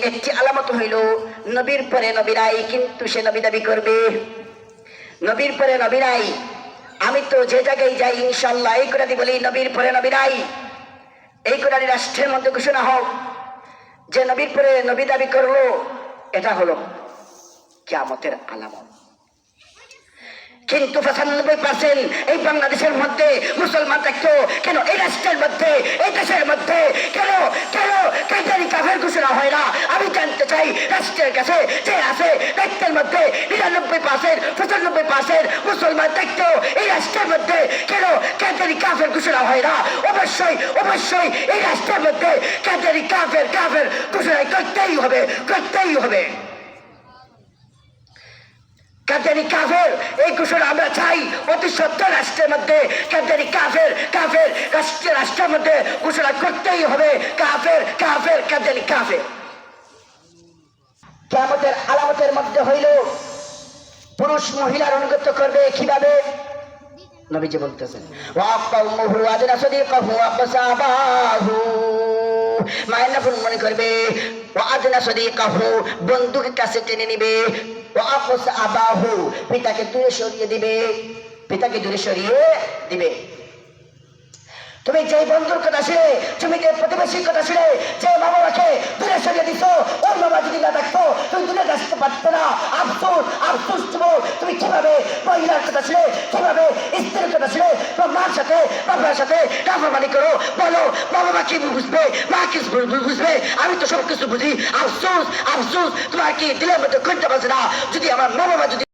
একটি আলামত হইল নবীর পরে নবীরাই, কিন্তু সে নবী দাবি করবে নবীর পরে নবীরাই। আমি তো যে জায়গায় যাই ইনশাল্লাহ এই কোরআনই বলি নবীর পরে নবীরাই। এই কোরআনই রাষ্ট্রের মধ্যে ঘোষণা হোক যে নবীর পরে নবী দাবি করলো, এটা হলো কিয়ামতের আলামত। কিন্তু 95% এই বাংলাদেশের মধ্যে মুসলমান থাকতো কেন? এই রাষ্ট্রের মধ্যে, এই দেশের মধ্যে কেন কেন কাজারি কাফের ঘোষণা হয় না? আমি জানতে চাই রাষ্ট্রের কাছে যে আছে রাষ্ট্রের মধ্যে 99% 95% মুসলমান থাকতো এই রাষ্ট্রের মধ্যে কেন কাজারি কাফের ঘোষণা হয় না? অবশ্যই অবশ্যই এই রাষ্ট্রের মধ্যে কাজারি কাফের কাফের ঘোষণা করতেই হবে, করতেই হবে। কাজারি কাফের এই ঘোষণা আমরা চাই অতি সত্তর রাষ্ট্রের মধ্যে কাজারি কাফের কাফের রাষ্ট্রের মধ্যে ঘোষণা করতেই হবে কাফের কাফের কাজারি কাফের। কিয়ামতের আলামতের মধ্যে হইল পুরুষ মহিলার অনুগত করবে কিভাবে? নবীজি বলতেছেন ওয়াকাউমুহু আদনা সাদিকাহু ওয়াকসাবাহু, মায়ের নাফরমানি মনে করবে, ওয়াদনা সাদিকাহু বন্ধুকে কাছে টেনে নিবে, ওয়াকসাবাহু পিতাকে দূরে সরিয়ে দিবে, পিতাকে দূরে সরিয়ে দিবে। তুমি যে বন্ধুর কথা শুনে, তুমি যে প্রতিবেশীর কথা শুনে যে মা বাবাকে দূরে সরিয়ে দিছো, ওই বাবা যদি না থাকতো তুমি দূরে আসতে পারতো না। আফসোস আফসোস তুমি কিভাবে মহিলার কথা শুনে, কিভাবে স্ত্রীর কথা শুনে তোমার মার সাথে বাবার সাথে নাফরমানি করো? বলো মা বাবা কি বুঝবে, মা কি বুঝবে? আমি তো সব কিছু বুঝি। আফসোস আফসোস তোমার কি দিলের মধ্যে করতে পারছে না? যদি আমার মা বাবা যদি